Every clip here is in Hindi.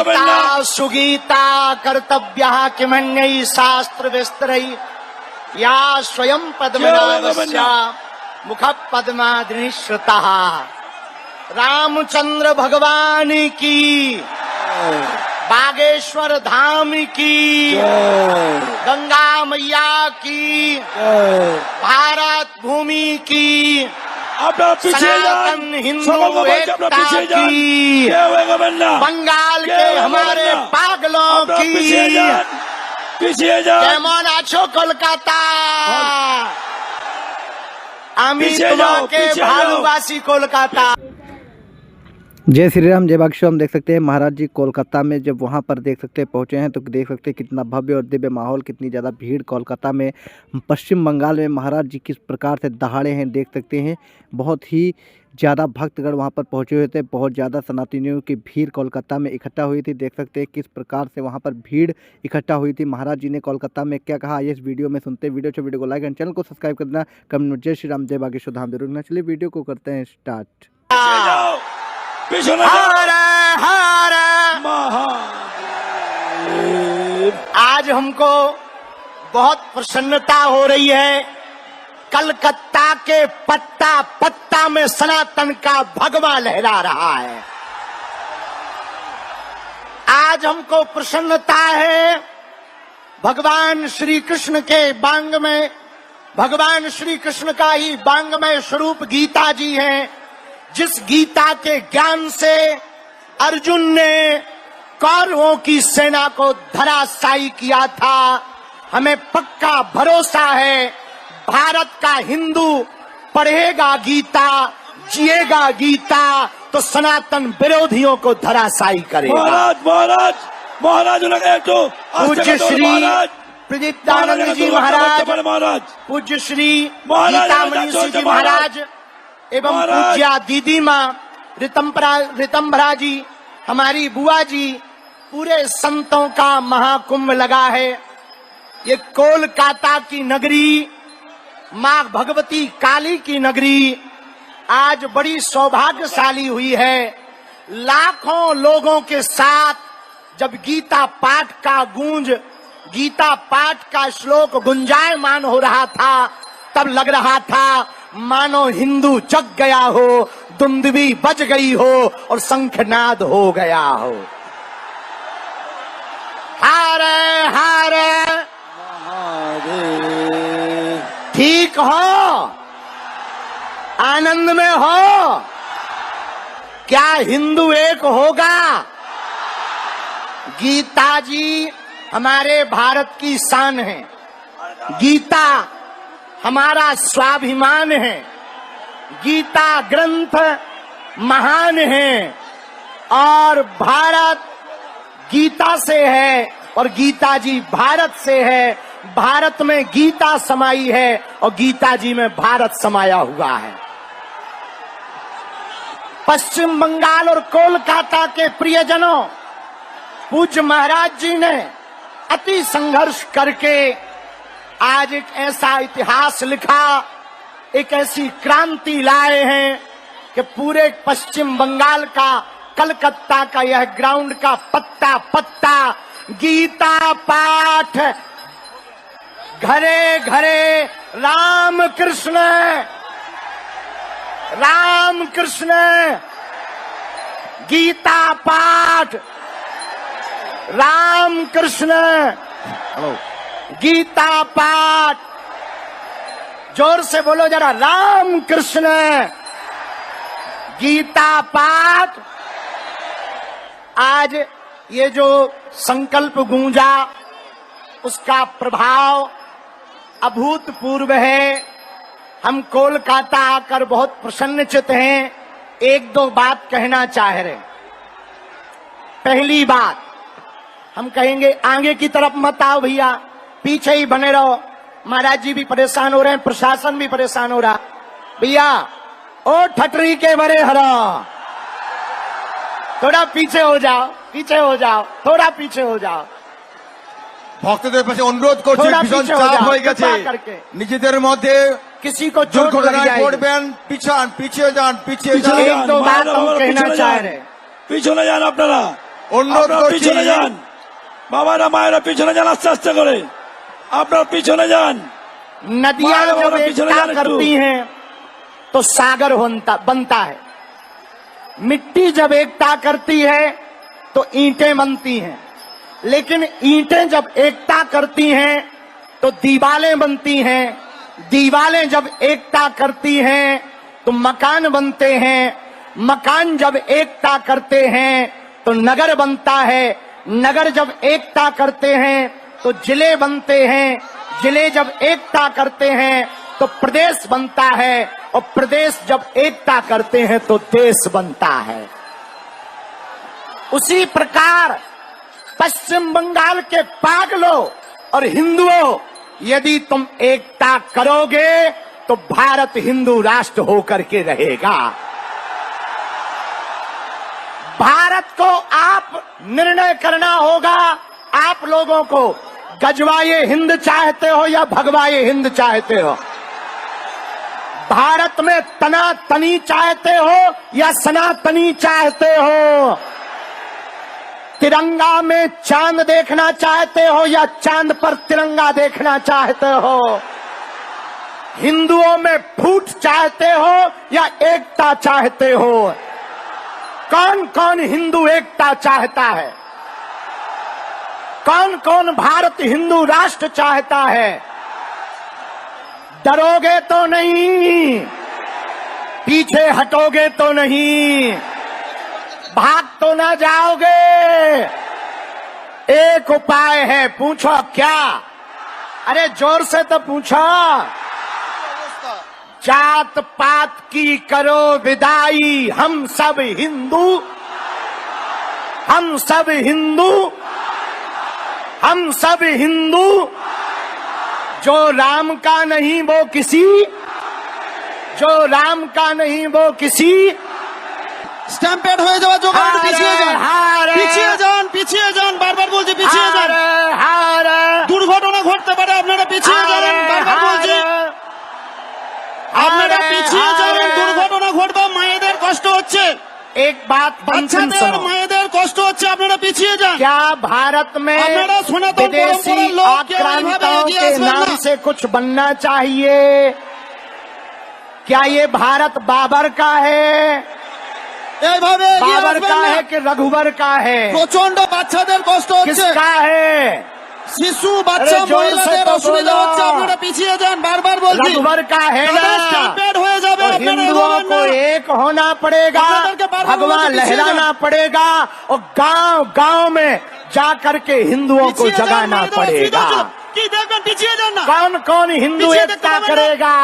गीता सुगीता कर्तव्यः किमन्यै शास्त्र विस्तरै या स्वयं पद्मनाभस्य मुख पद्माद्रिश्रुतः। रामचंद्र भगवान की, बागेश्वर धाम की, गंगा मैया की, भारत भूमि की, सनातन हिंदू एकता की, बंगाल के हमारे पागलों की। केमन आछो कोलकाता, आमी तुम्हाके भालुबासी कोलकाता। जय श्री राम, जय बागेश्वर। हम देख सकते हैं महाराज जी कोलकाता में जब वहां पर देख सकते हैं पहुंचे हैं तो देख सकते हैं कितना भव्य और दिव्य माहौल, कितनी ज़्यादा भीड़ कोलकाता में। पश्चिम बंगाल में महाराज जी किस प्रकार से दहाड़े हैं देख सकते हैं। बहुत ही ज़्यादा भक्तगण वहां पर पहुंचे हुए थे, बहुत ज़्यादा सनातनियों की भीड़ कोलकाता में इकट्ठा हुई थी। देख सकते हैं किस प्रकार से वहां पर भीड़ इकट्ठा हुई थी। महाराज जी ने कोलकाता में क्या कहा, इस वीडियो में सुनते हैं। वीडियो को लाइक एंड चैनल को सब्सक्राइब कर देना। कमेंट जय श्री राम, जय बागेश्वर धाम जरूर। चलिए वीडियो को करते हैं स्टार्ट। हर हर आज हमको बहुत प्रसन्नता हो रही है। कलकत्ता के पत्ता पत्ता में सनातन का भगवा लहरा रहा है। आज हमको प्रसन्नता है भगवान श्री कृष्ण के बांग में, भगवान श्री कृष्ण का ही बांगमय स्वरूप गीता जी है, जिस गीता के ज्ञान से अर्जुन ने कौरवों की सेना को धराशायी किया था। हमें पक्का भरोसा है भारत का हिंदू पढ़ेगा गीता, जिएगा गीता तो सनातन विरोधियों को धराशायी करेगा। महाराज पूज्य श्री प्रदीप्तानंद जी महाराज, पूज्य श्री गीतामणि जी महाराज एवं पूज्या दीदी माँ रितंभरा जी, हमारी बुआ जी, पूरे संतों का महाकुंभ लगा है। ये कोलकाता की नगरी, माँ भगवती काली की नगरी आज बड़ी सौभाग्यशाली हुई है। लाखों लोगों के साथ जब गीता पाठ का गूंज, गीता पाठ का श्लोक गुंजायमान हो रहा था, तब लग रहा था मानो हिंदू जग गया हो, दुंदुभी बज गई हो और शंखनाद हो गया हो। हारे हारे ठीक हो, आनंद में हो। क्या हिंदू एक होगा? गीता जी हमारे भारत की शान है, गीता हमारा स्वाभिमान है, गीता ग्रंथ महान है और भारत गीता से है और गीता जी भारत से है। भारत में गीता समाई है और गीता जी में भारत समाया हुआ है। पश्चिम बंगाल और कोलकाता के प्रियजनों, पूज्य महाराज जी ने अति संघर्ष करके आज एक ऐसा इतिहास लिखा, एक ऐसी क्रांति लाए हैं कि पूरे पश्चिम बंगाल का, कलकत्ता का यह ग्राउंड का पत्ता पत्ता गीता पाठ, घरे घरे राम कृष्ण राम कृष्ण, गीता पाठ राम कृष्ण, गीता पाठ। जोर से बोलो जरा, राम कृष्ण, गीता पाठ। आज ये जो संकल्प गूंजा, उसका प्रभाव अभूतपूर्व है। हम कोलकाता आकर बहुत प्रसन्नचित हैं। एक दो बात कहना चाह रहे। पहली बात, हम कहेंगे आगे की तरफ मत आओ भैया, पीछे ही बने रहो। महाराज जी भी परेशान हो रहे हैं, प्रशासन भी परेशान हो रहा। भैया ओ ठटरी के बड़े हरा, थोड़ा पीछे हो जाओ, पीछे हो जाओ, थोड़ा पीछे हो जाओ। ভক্তদের পাশে অনুরোধ করছি, ভীষণ চাপ হয়ে গেছে নিজেদের মধ্যে, किसी को चोट लग जाए পড়বেন, পিছান, পিছিয়ে যান, পিছিয়ে যান। एक दो बात हम कहना चाह रहे, পিছনে যান আপনারা। অনুরোধ আপনারা করছি পিছনে যান, বাবারা মায়েরা পিছনে যান, আস্তে আস্তে করে আপনারা পিছনে যান। नदियां मारे जब वाला पीछे ले एकता जाने करती तू। हैं तो सागर बनता है। मिट्टी जब एकता करती है तो ईंटें बनती हैं, लेकिन ईंटें जब एकता करती हैं तो दीवारें बनती हैं, दीवारें जब एकता करती हैं तो मकान बनते हैं, मकान जब एकता करते हैं तो नगर बनता है, नगर जब एकता करते हैं तो जिले बनते हैं, जिले जब एकता करते हैं तो प्रदेश बनता है, और प्रदेश जब एकता करते हैं तो देश बनता है। उसी प्रकार पश्चिम बंगाल के पागलों और हिंदुओं, यदि तुम एकता करोगे तो भारत हिंदू राष्ट्र होकर के रहेगा। भारत को आप निर्णय करना होगा, आप लोगों को गजवाए हिंद चाहते हो या भगवाए हिंद चाहते हो, भारत में तनातनी चाहते हो या सनातनी चाहते हो, तिरंगा में चांद देखना चाहते हो या चांद पर तिरंगा देखना चाहते हो, हिंदुओं में फूट चाहते हो या एकता चाहते हो। कौन कौन हिंदू एकता चाहता है? कौन कौन भारत हिंदू राष्ट्र चाहता है? डरोगे तो नहीं, पीछे हटोगे तो नहीं, भाग तो ना जाओगे। एक उपाय है, पूछो क्या? अरे जोर से तो पूछो। जात पात की करो विदाई, हम सब हिंदू, हम सब हिंदू, हम सब हिंदू। जो राम का नहीं वो किसी, जो राम का नहीं वो किसी। স্ট্যাম্পেড হয়ে যাওয়ার জন্য একটু পিছিয়ে যান, পিছিয়ে যান, পিছিয়ে যান, বারবার বলছি পিছিয়ে যান। দুর্ঘটনা ঘটতে পারে, আপনারা পিছিয়ে যান, বারবার বলছি আপনারা পিছিয়ে যান, দুর্ঘটনা ঘটবে, মায়েদের কষ্ট হচ্ছে, एक बात বাচ্চাদের सुनो, মায়েদের কষ্ট হচ্ছে, আপনারা পিছিয়ে যান। क्या भारत में আপনারা সনাতন विदेशी পরম্পরার লোক কেউ এইভাবে आक्रांताओं এগিয়ে के আসবেন नाम না। से कुछ बनना चाहिए? क्या ये भारत बाबर का है, এইভাবে এগিয়ে बाबर আসবেন का না। है कि रघुवर का है? প্রচন্ড বাচ্চাদের কষ্ট হচ্ছে, किसका है? শিশু বাচ্চা আরে জোর সে মহিলাদের তো অসুবিধা বলো। হচ্ছে, আপনারা পিছিয়ে যান, বারবার বলছি रघुवर का है ना? দাদা স্ট্যাম্পেড হয়ে যাবে, तो আপনারা हिंदुओं এগোবেন को না। एक होना पड़ेगा, আপনাদেরকে বারবার भगवान বলছি, পিছিয়ে लहराना যান। पड़ेगा, और गांव गांव में जाकर के हिंदुओं को পিছিয়ে যান, जगाना মায়েদের অসুবিধা पड़ेगा। হচ্ছে। কি দেখবেন, পিছিয়ে যান না। कौन कौन हिंदू पीछे देखते एकता पाবেন না। करेगा?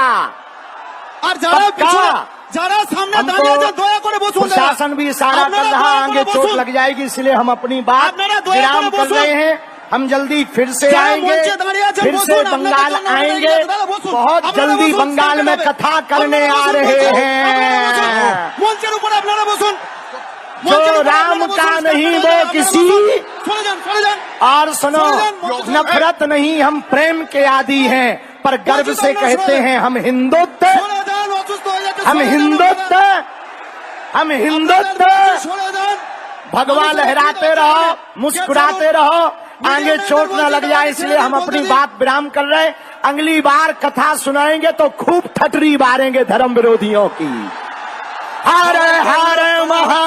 আর যারা पक्का। পিছনে, যারা সামনে দাঁড়িয়ে আছেন, দয়া করে বসুন। प्रशासन भी इशारा कर আপনারা रहा, দয়া করে आगे चोट বসুন। लग जाएगी, इसलिए हम अपनी बात আপনারা দয়া করে विराम कर বসুন। रहे हैं। हम जल्दी फिर से যারা आएंगे, মঞ্চে দাঁড়িয়ে আছেন, फिर से বসুন। আপনাদের बंगाल জন্য आएंगे, দাদা বসুন। बहुत আপনারা जल्दी বসুন, बंगाल में সামনে कथा যাবেন। करने आ আপনারা रहे বসুন, আপনারা বসুন। हैं। মঞ্চের উপরে আপনারা বসুন। जो মঞ্চের উপরে राम আপনারা का বসুন, नहीं আপনারা वो আপনারা किसी। বসুন। সরে যান, সরে যান। और सुनो, सुनो। नफरत नहीं, हम प्रेम के आदी हैं, पर गर्व मौजूद से हम कहते सुनो। हैं हम हिंदुत्व, সরে যান, অসুস্থ হয়ে যাচ্ছে, हम সরে যান हिंदुत्व, हम আপনারা। हिंदुत्व। আপনারা সরে যান। भगवान लहराते रहो, मुस्कुराते रहो, आगे चोट न लग जाए, इसलिए हम अपनी बात विराम कर रहे हैं। अगली बार कथा सुनाएंगे तो खूब ठटरी मारेंगे धर्म विरोधियों की। हर हर महा।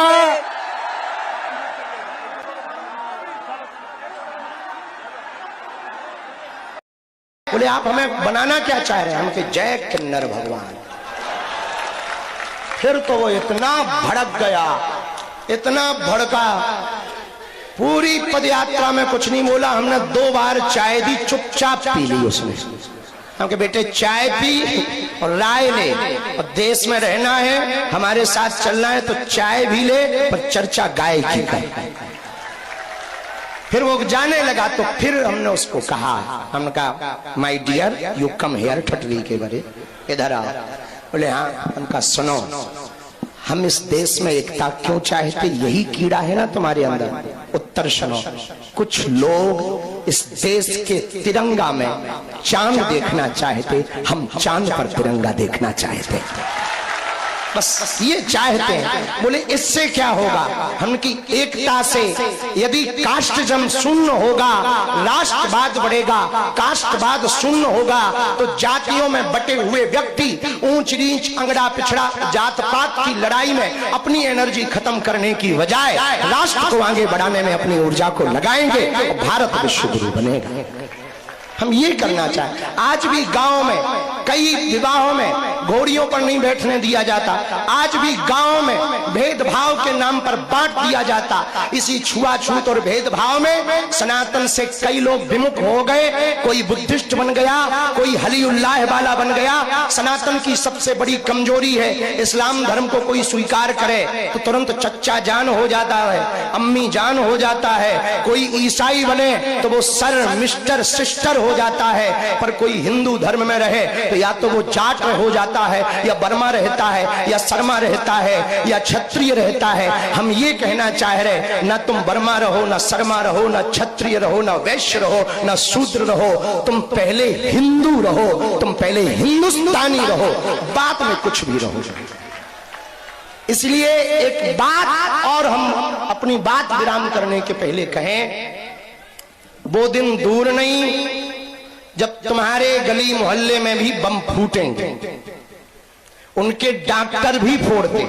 बोले आप हमें बनाना क्या चाह रहे हैं? हम के जय किन्नर भगवान। फिर तो वो इतना भड़क गया, इतना भड़का, पूरी पद यात्रा में कुछ नहीं बोला। हमने 2 बार चाय दी, चुपचाप पी ली उसने। हमके बेटे चाय पी और राय ले, और देश में रहना है, हमारे साथ चलना है तो चाय भी ले, पर चर्चा गाय की कर। फिर वो जाने लगा तो फिर हमने उसको कहा, हमने कहा my dear you come here, ठटरी के बरे इधर आओ। बोले हाँ। उनका सुनो, हम इस देश में एकता क्यों चाहते? यही कीड़ा है ना तुम्हारे अंदर। उत्तर सुनो, कुछ लोग इस देश के तिरंगा में चांद देखना चाहते, हम चांद पर तिरंगा देखना चाहते। बस ये चाहते हैं। बोले इससे क्या होगा? उनकी एकता से यदि कास्टिज्म शून्य होगा, राष्ट्रवाद बढ़ेगा। कास्टवाद शून्य होगा तो जातियों में बटे हुए व्यक्ति ऊंच नीच, अंगड़ा पिछड़ा, जात पात की लड़ाई में अपनी एनर्जी खत्म करने की बजाय राष्ट्र को आगे बढ़ाने में अपनी ऊर्जा को लगाएंगे और भारत विश्व गुरु बनेगा। हम ये करना चाहें। आज भी गांव में कई विवाहों में घोड़ियों पर नहीं बैठने दिया जाता। आज भी गांव में भेदभाव के नाम पर बांट दिया जाता। इसी छुआछूत और भेदभाव में सनातन से कई लोग विमुख हो गए। कोई बुद्धिस्ट बन गया, कोई हलीउल्लाह वाला बन गया। सनातन की सबसे बड़ी कमजोरी है, इस्लाम धर्म को कोई स्वीकार करे तो तुरंत चच्चा जान हो जाता है, अम्मी जान हो जाता है। कोई ईसाई बने तो वो सर, मिस्टर, सिस्टर हो जाता है। पर कोई हिंदू धर्म में रहे तो या तो वो जाट हो जाता है, या बर्मा रहता है, या शर्मा रहता है, या क्षत्रिय रहता है। हम ये कहना चाह रहे, ना तुम बर्मा रहो, ना शर्मा रहो, ना क्षत्रिय रहो, ना वैश्य रहो, ना शूद्र रहो। तुम पहले हिंदू रहो, तुम पहले हिंदुस्तानी रहो, बाद में कुछ भी रहो। इसलिए एक बात और हम अपनी बात विराम करने के पहले कहें, वो दिन दूर नहीं जब तुम्हारे गली मोहल्ले में भी बम फूटेंगे। उनके डॉक्टर भी फोड़ते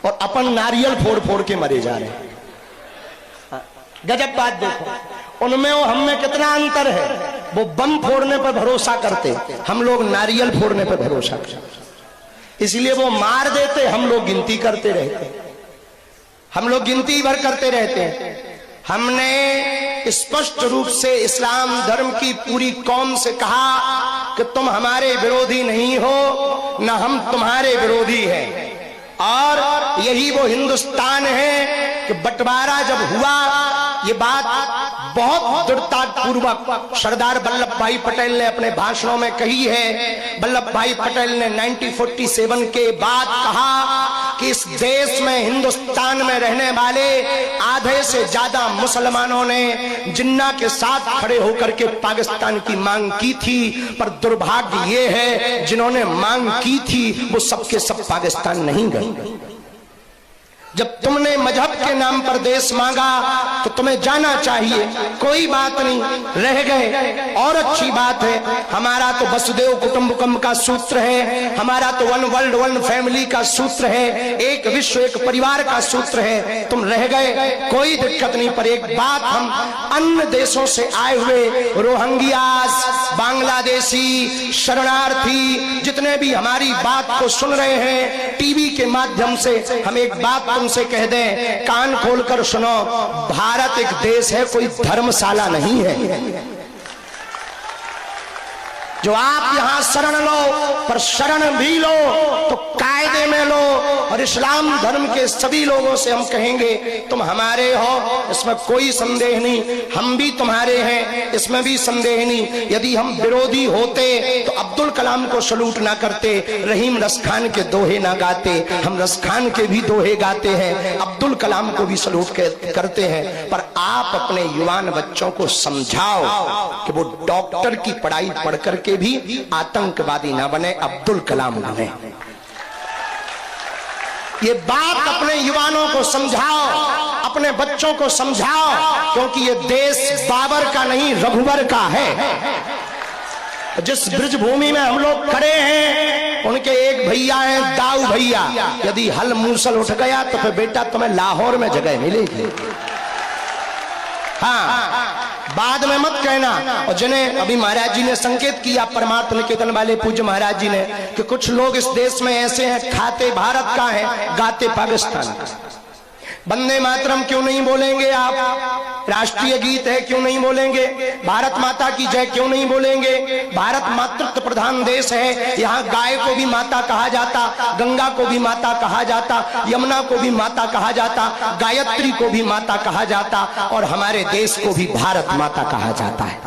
और अपन नारियल फोड़ फोड़ के मरे जा रहे हैं। गजब बात देखो, उनमें और हम में कितना अंतर है। वो बम फोड़ने पर भरोसा करते, हम लोग नारियल फोड़ने पर भरोसा करते। इसलिए वो मार देते, हम लोग गिनती करते रहते, हम लोग गिनती भर करते रहते। हमने स्पष्ट रूप से इस्लाम धर्म की पूरी कौम से कहा कि तुम हमारे विरोधी नहीं हो, न हम तुम्हारे विरोधी हैं। और यही वो हिंदुस्तान है कि बंटवारा जब हुआ, ये बात बहुत दृढ़ता पूर्वक सरदार वल्लभ भाई पटेल ने अपने भाषणों में कही है। वल्लभ भाई पटेल ने 1947 के बाद कहा कि इस देश में, हिंदुस्तान में रहने वाले आधे से ज्यादा मुसलमानों ने जिन्ना के साथ खड़े होकर के पाकिस्तान की मांग की थी। पर दुर्भाग्य ये है, जिन्होंने मांग की थी वो सबके सब पाकिस्तान नहीं गए। जब तुमने मजहब के नाम पर देश मांगा तो तुम्हें जाना चाहिए, कोई बात नहीं, रह गए और अच्छी बात है। हमारा तो वसुदेव कुटुंबकम का सूत्र है, हमारा तो वन वर्ल्ड वन फैमिली का सूत्र है, एक विश्व एक परिवार का सूत्र है। तुम रह गए, कोई दिक्कत नहीं। पर एक बात, हम अन्य देशों से आए हुए रोहिंग्यास, बांग्लादेशी, शरणार्थी जितने भी हमारी बात को सुन रहे हैं टीवी के माध्यम से, हम एक बात से कह दें, कान खोलकर सुनो, भारत एक देश है, कोई धर्मशाला नहीं है। जो आप यहां शरण लो, पर शरण भी लो तो कायदे में लो। और इस्लाम धर्म के सभी लोगों से हम कहेंगे, तुम हमारे हो, इसमें कोई संदेह नहीं, हम भी तुम्हारे हैं, इसमें भी संदेह नहीं। यदि हम विरोधी होते तो अब्दुल कलाम को सलूट ना करते, रहीम रस खान के दोहे ना गाते। हम रस खान के भी दोहे गाते हैं, अब्दुल कलाम को भी सलूट करते हैं। पर आप अपने युवान बच्चों को समझाओ कि वो डॉक्टर की पढ़ाई पढ़ करके भी आतंकवादी ना बने, अब्दुल कलाम बने। ये बात अपने युवानों को समझाओ, अपने बच्चों को समझाओ, क्योंकि ये देश बाबर का नहीं, रघुवर का है। जिस ब्रज भूमि में हम लोग खड़े हैं, उनके एक भैया हैं दाऊ भैया। यदि हल मूसल उठ गया तो फिर बेटा तुम्हें लाहौर में जगह मिलेगी। हाँ, बाद में मत कहना। और जिन्हें अभी महाराज जी ने संकेत किया, परमात्मा निकेतन वाले पूज्य महाराज जी ने, कि कुछ लोग इस देश में ऐसे हैं, खाते भारत का है, गाते पाकिस्तान का। वंदे मातरम क्यों नहीं बोलेंगे आप? राष्ट्रीय गीत है क्यों नहीं बोलेंगे? भारत माता की जय क्यों नहीं बोलेंगे? भारत मातृत्व प्रधान देश है, यहाँ गाय को भी माता कहा जाता, गंगा को भी माता कहा जाता, यमुना को भी माता कहा जाता, गायत्री को भी माता कहा जाता, और हमारे देश को भी भारत माता कहा जाता है।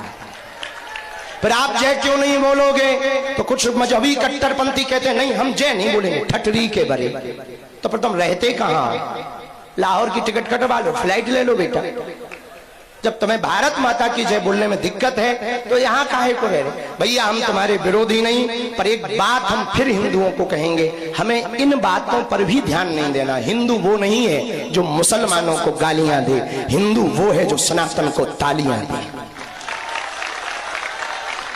फिर आप जय क्यों नहीं बोलोगे? तो कुछ मजहबी कट्टरपंथी कहते हैं नहीं हम जय नहीं बोलेंगे, ठटरी के बरे। तो फिर तुम रहते कहाँ? लाहौर की टिकट कटवा लो, फ्लाइट ले लो बेटा, जब तुम्हें भारत माता की जय बोलने में दिक्कत है तो यहाँ काहे को रह रहे? भैया हम तुम्हारे विरोधी नहीं, पर एक बात हम फिर हिंदुओं को कहेंगे, हमें इन बातों पर भी ध्यान नहीं देना। हिंदू वो नहीं है जो मुसलमानों को गालियां दे, हिंदू वो है जो सनातन को तालियां दे।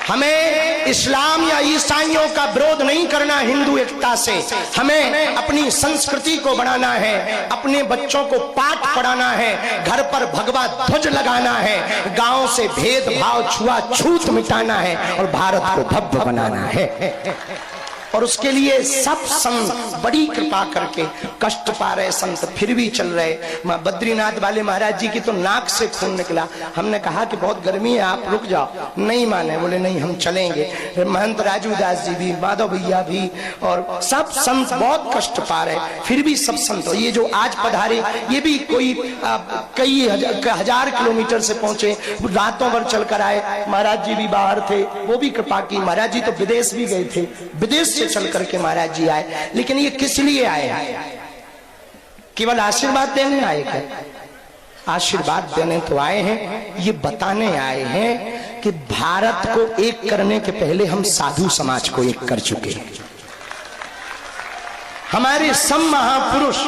हमें इस्लाम या ईसाइयों का विरोध नहीं करना हिंदू एकता से, हमें अपनी संस्कृति को बढ़ाना है, अपने बच्चों को पाठ पढ़ाना है, घर पर भगवा ध्वज लगाना है, गांव से भेदभाव छुआछूत मिटाना है और भारत को भव्य बनाना है। और उसके लिए सब संत बड़ी कृपा करके, कष्ट पा रहे संत फिर भी चल रहे। बद्रीनाथ वाले महाराज जी की तो नाक से खून निकला। हमने कहा कि बहुत गर्मी है, आप रुक जाओ, नहीं माने, बोले नहीं हम चलेंगे। महंत राजू दास जी भी, माधव भैया भी, और सब संत बहुत कष्ट पा रहे, फिर भी सब संत। ये जो आज पधारे ये भी कोई कई हजार किलोमीटर से पहुंचे, रातों भर चलकर आए। महाराज जी भी बाहर थे, वो भी कृपा की। महाराज जी तो विदेश भी गए थे, विदेश चल करके महाराज जी आए। लेकिन ये किस लिए आए हैं? केवल आशीर्वाद देने आए क्या? आशीर्वाद देने तो आए हैं, ये बताने आए हैं कि भारत को एक करने के पहले हम साधु समाज को एक कर चुके हैं। हमारे सब महापुरुष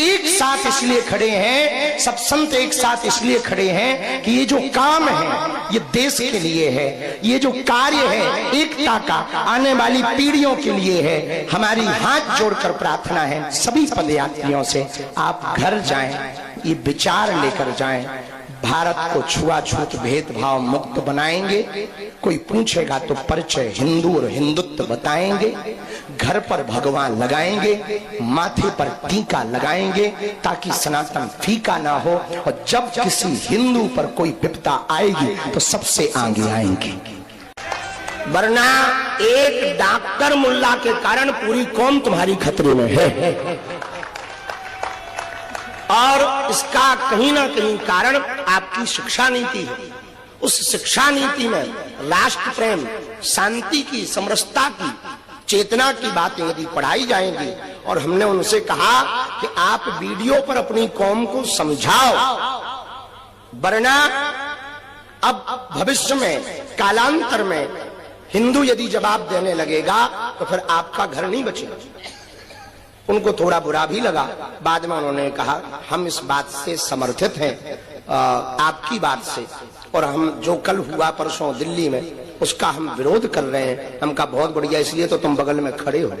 एक साथ इसलिए खड़े हैं, सब संत एक साथ इसलिए खड़े हैं कि ये जो काम है ये देश के लिए है, ये जो कार्य है एकता का आने वाली पीढ़ियों के लिए है। हमारी हाथ जोड़कर प्रार्थना है सभी पदयात्रियों से, आप घर जाएं, ये विचार लेकर जाएं, भारत को छुआछूत भेदभाव मुक्त बनाएंगे। कोई पूछेगा तो परिचय हिंदू और हिंदुत्व बताएंगे, घर पर भगवान लगाएंगे, माथे पर टीका लगाएंगे ताकि सनातन फीका ना हो। और जब किसी हिंदू पर कोई विपदा आएगी तो सबसे आगे आएंगे, वरना एक डॉक्टर मुल्ला के कारण पूरी कौम तुम्हारी खतरे में है। और इसका कहीं ना कहीं कारण आपकी शिक्षा नीति है। उस शिक्षा नीति में राष्ट्र प्रेम, शांति की, समरसता की, चेतना की बातें यदि पढ़ाई जाएंगी, और हमने उनसे कहा कि आप वीडियो पर अपनी कौम को समझाओ, वरना अब भविष्य में, कालांतर में हिंदू यदि जवाब देने लगेगा तो फिर आपका घर नहीं बचेगा। उनको थोड़ा बुरा भी लगा। बाद में उन्होंने कहा हम इस बात से समर्थित हैं, आपकी बात से, और हम जो कल हुआ परसों दिल्ली में उसका हम विरोध कर रहे हैं। हम कहा बहुत बढ़िया, इसलिए तो तुम बगल में खड़े हो।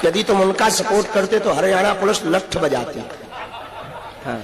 यदि तुम उनका सपोर्ट करते तो हरियाणा पुलिस लठ बजाती। हाँ।